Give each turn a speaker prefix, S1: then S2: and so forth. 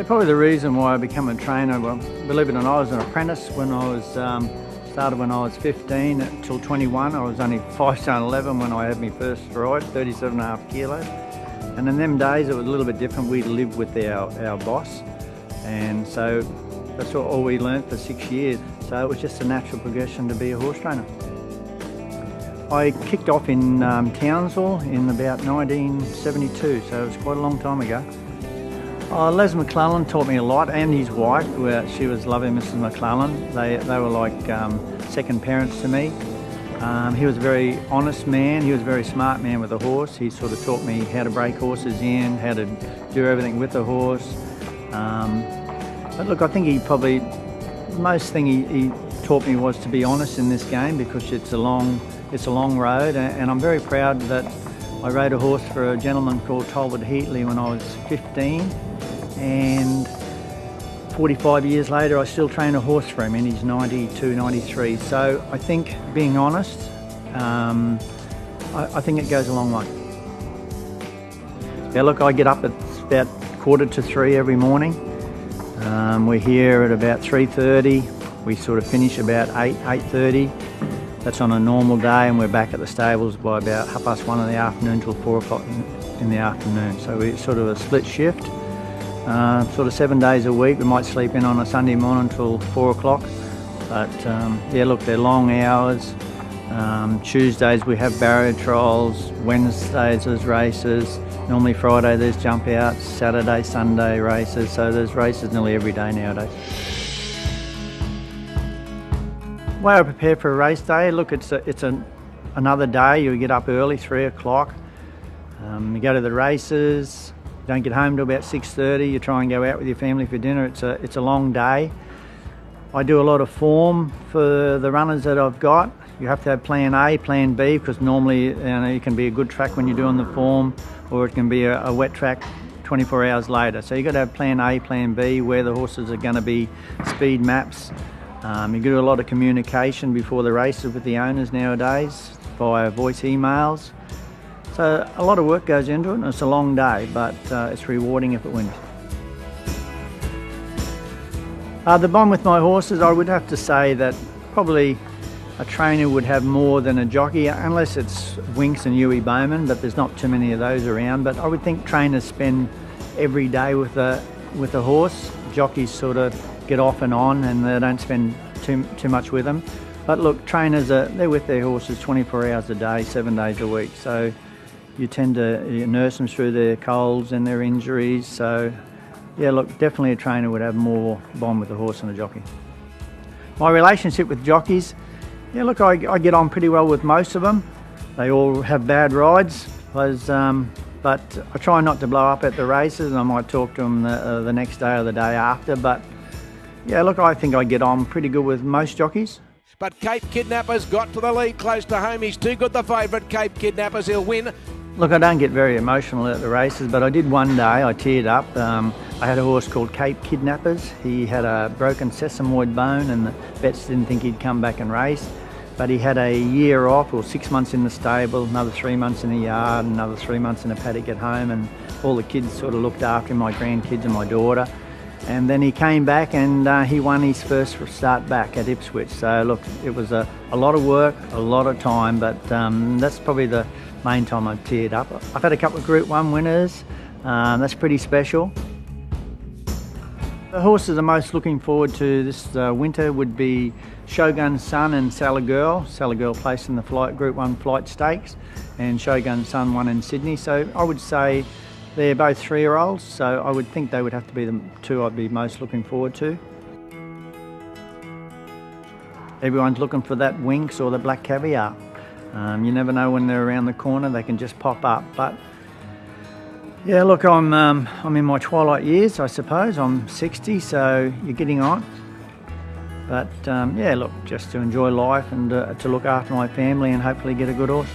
S1: probably the reason why I became a trainer, well, believe it or not, I was an apprentice when I was, started when I was 15 until 21. I was only 5'11" when I had my first ride, 37.5 kilos. And in them days it was a little bit different. We lived with our boss, and so that's all we learnt for 6 years. So it was just a natural progression to be a horse trainer. I kicked off in Townsville in about 1972, so it was quite a long time ago. Les McClellan taught me a lot, and his wife, she was lovely, Mrs. McClellan. They were like second parents to me. He was a very honest man. He was a very smart man with a horse. He sort of taught me how to break horses in, how to do everything with the horse. But look, I think most thing he taught me was to be honest in this game, because it's a long road, and I'm very proud that I rode a horse for a gentleman called Talbot Heatley when I was 15, and 45 years later I still train a horse for him, and he's 92, 93. So I think being honest, I think it goes a long way. Yeah, look, I get up at about 2:45 every morning. We're here at about 3:30. We sort of finish about 8:30. That's on a normal day, and we're back at the stables by about 1:30 in the afternoon till 4 o'clock in the afternoon. So we're sort of a split shift, sort of 7 days a week. We might sleep in on a Sunday morning till 4 o'clock. But yeah, look, they're long hours. Tuesdays we have barrier trials, Wednesdays there's races, normally Friday there's jump outs, Saturday, Sunday races, so there's races nearly every day nowadays. The way I prepare for a race day, look, it's another day. You get up early, 3 o'clock. You go to the races. You don't get home till about 6:30. You try and go out with your family for dinner. It's a long day. I do a lot of form for the runners that I've got. You have to have plan A, plan B, because normally it can be a good track when you're doing the form, or it can be a wet track 24 hours later. So you've got to have plan A, plan B, where the horses are going to be, speed maps. You do a lot of communication before the races with the owners nowadays via voice emails. So a lot of work goes into it, and it's a long day, but it's rewarding if it wins. The bond with my horses, I would have to say that probably a trainer would have more than a jockey, unless it's Winks and Huey Bowman, but there's not too many of those around. But I would think trainers spend every day with a horse. Jockeys sort of get off and on, and they don't spend too much with them. But look, trainers they're with their horses 24 hours a day, 7 days a week. So you tend to nurse them through their colds and their injuries. So yeah, look, definitely a trainer would have more bond with the horse than a jockey. My relationship with jockeys, yeah, look, I get on pretty well with most of them. They all have bad rides, but I try not to blow up at the races, and I might talk to them the next day or the day after. But yeah, look, I think I get on pretty good with most jockeys.
S2: But Cape Kidnapper's got to the lead close to home. He's too good, the favourite, Cape Kidnappers. He'll win.
S1: Look, I don't get very emotional at the races, but I did one day. I teared up. I had a horse called Cape Kidnappers. He had a broken sesamoid bone, and the vets didn't think he'd come back and race. But he had a year off, or 6 months in the stable, another 3 months in the yard, another 3 months in a paddock at home, and all the kids sort of looked after him, my grandkids and my daughter. And then he came back, and he won his first start back at Ipswich. So look, it was a lot of work, a lot of time, but that's probably the main time I've teared up. I've had a couple of Group 1 winners. That's pretty special. The horses I'm most looking forward to this winter would be Shogun's Son and Sally Girl. Sally Girl placed in the Group 1 Flight Stakes, and Shogun's Son won in Sydney. So I would say they're both 3-year-olds, so I would think they would have to be the two I'd be most looking forward to. Everyone's looking for that Winks or the Black Caviar. You never know when they're around the corner, they can just pop up. But yeah, look, I'm in my twilight years, I suppose. I'm 60, so you're getting on. But yeah, look, just to enjoy life and to look after my family and hopefully get a good horse.